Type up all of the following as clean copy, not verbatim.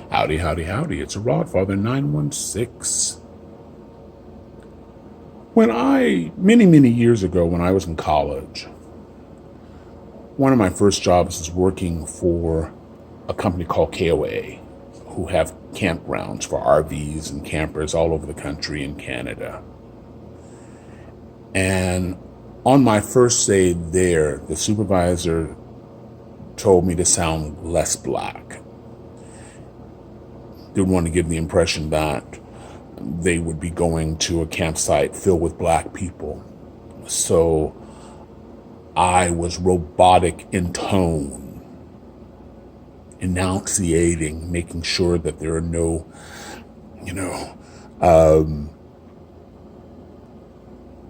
Howdy, howdy, howdy. It's Rodfather 916. Many years ago, when I was in college, one of my first jobs was working for a company called KOA, who have campgrounds for RVs and campers all over the country and Canada. And on my first day there, the supervisor told me to sound less black. Didn't want to give the impression that they would be going to a campsite filled with black people. So I was robotic in tone, enunciating, making sure that there are no,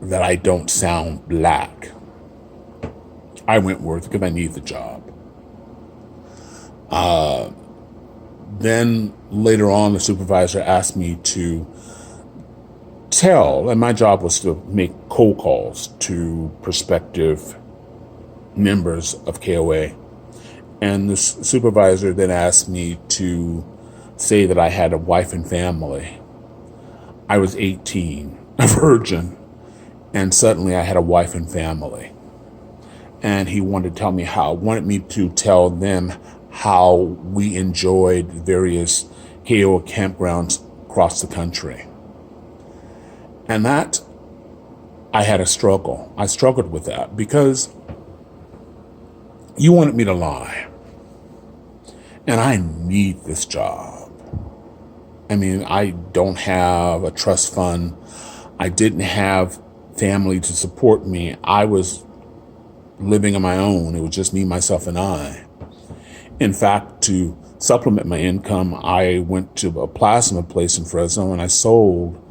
that I don't sound black. I went with because I need the job. Then later on, the supervisor asked me to and my job was to make cold calls to prospective members of KOA. And the supervisor then asked me to say that I had a wife and family. I was 18, a virgin, and suddenly I had a wife and family. And he wanted me to tell them how we enjoyed various KOA campgrounds across the country. And that, I had a struggle. I struggled with that because you wanted me to lie. And I need this job. I mean, I don't have a trust fund. I didn't have family to support me. I was living on my own. It was just me, myself, and I. In fact, to supplement my income, I went to a plasma place in Fresno and I sold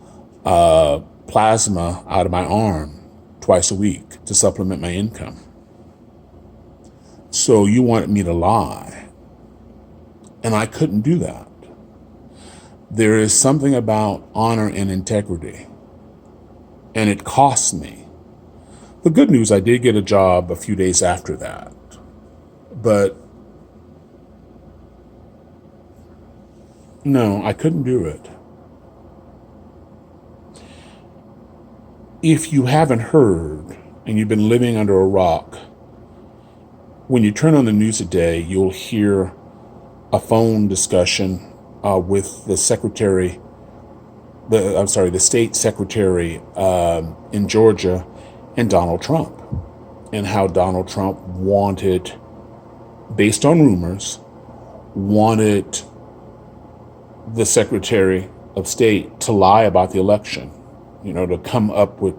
plasma out of my arm twice a week to supplement my income. So you wanted me to lie, and I couldn't do that. There is something about honor and integrity, and it cost me. The good news, I did get a job a few days after that, but no, I couldn't do it. If you haven't heard, and you've been living under a rock, when you turn on the news today, you'll hear a phone discussion with the state secretary in Georgia, and Donald Trump, and how Donald Trump based on rumors, wanted the Secretary of State to lie about the election, to come up with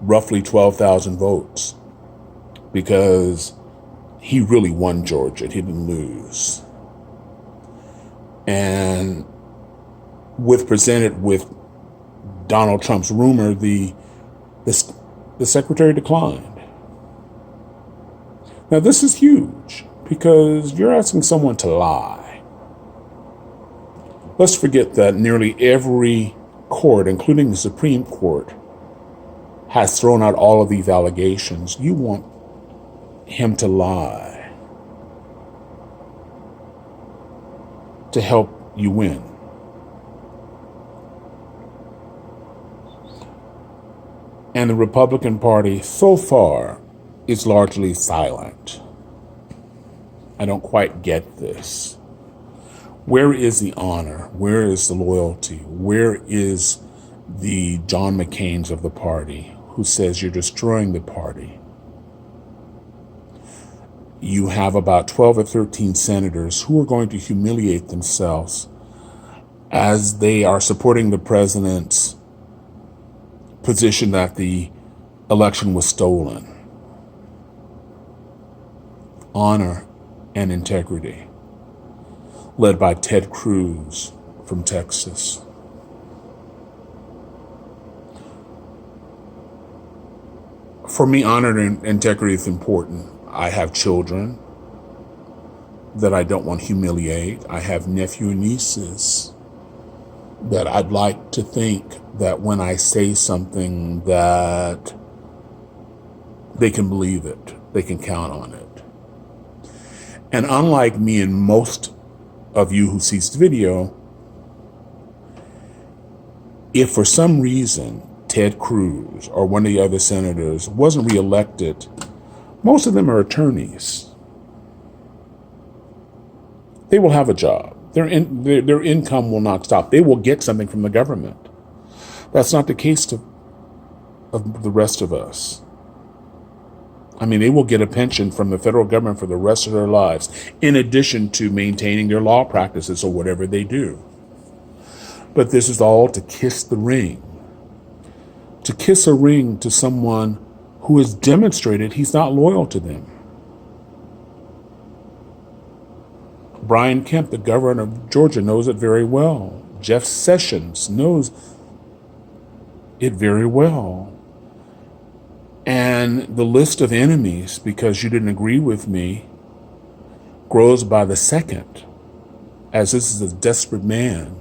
roughly 12,000 votes, because he really won Georgia. He didn't lose. And presented with Donald Trump's rumor, the secretary declined. Now, this is huge because you're asking someone to lie. Let's forget that nearly every court, including the Supreme Court, has thrown out all of these allegations. You want him to lie to help you win. And the Republican Party, so far, is largely silent. I don't quite get this. Where is the honor? Where is the loyalty? Where is the John McCain's of the party who says you're destroying the party? You have about 12 or 13 senators who are going to humiliate themselves as they are supporting the president's position that the election was stolen. Honor and integrity, led by Ted Cruz from Texas. For me, honor and integrity is important. I have children that I don't want to humiliate. I have nephew and nieces that I'd like to think that when I say something that they can believe it, they can count on it. And unlike me and most of you who sees the video, if for some reason Ted Cruz or one of the other senators wasn't reelected, most of them are attorneys. They will have a job. Their income will not stop. They will get something from the government. That's not the case of the rest of us. I mean, they will get a pension from the federal government for the rest of their lives, in addition to maintaining their law practices or whatever they do. But this is all to kiss the ring. To kiss a ring to someone who has demonstrated he's not loyal to them. Brian Kemp, the governor of Georgia, knows it very well. Jeff Sessions knows it very well. And the list of enemies, because you didn't agree with me, grows by the second, as this is a desperate man.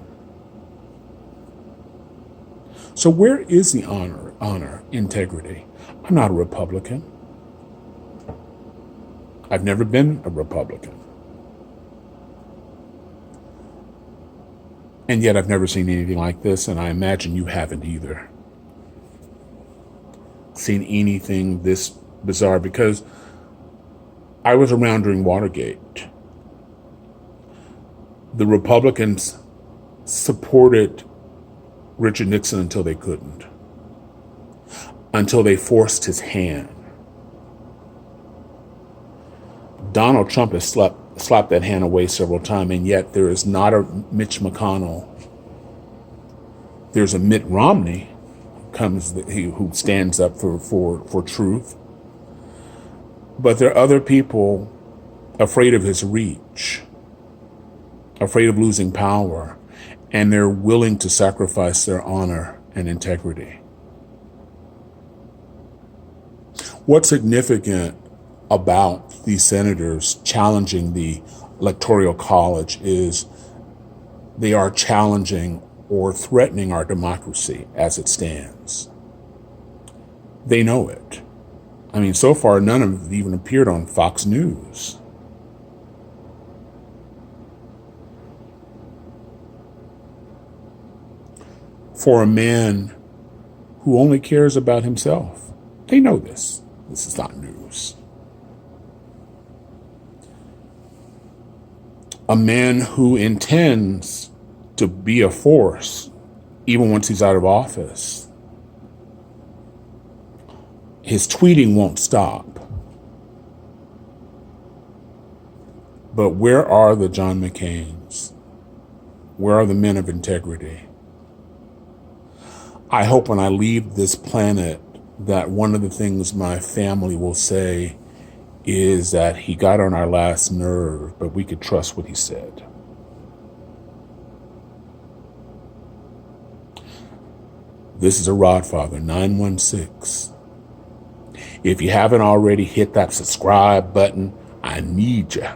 So where is the honor, integrity? I'm not a Republican. I've never been a Republican. And yet I've never seen anything like this, and I imagine you haven't either seen anything this bizarre, because I was around during Watergate. The Republicans supported Richard Nixon until they couldn't, until they forced his hand. Donald Trump has slapped that hand away several times, and yet there is not a Mitch McConnell. There's a Mitt Romney who stands up for truth. But there are other people afraid of his reach, afraid of losing power, and they're willing to sacrifice their honor and integrity. What's significant about these senators challenging the Electoral College is they are challenging or threatening our democracy as it stands. They know it. I mean, so far, none of them even appeared on Fox News. For a man who only cares about himself, they know this. This is not news. A man who intends to be a force even once he's out of office. His tweeting won't stop. But where are the John McCains? Where are the men of integrity? I hope when I leave this planet that one of the things my family will say is that he got on our last nerve, but we could trust what he said. This is a Rodfather 916. If you haven't already, hit that subscribe button. I need you.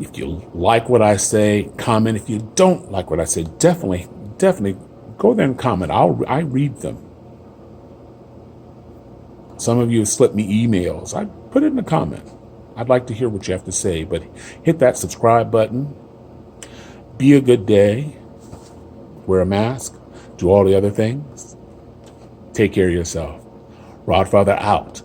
If you like what I say, comment. If you don't like what I say, definitely go there and comment. I read them. Some of you have slipped me emails. I put it in a comment. I'd like to hear what you have to say, but hit that subscribe button. Be a good day. Wear a mask. Do all the other things. Take care of yourself. Rodfather out.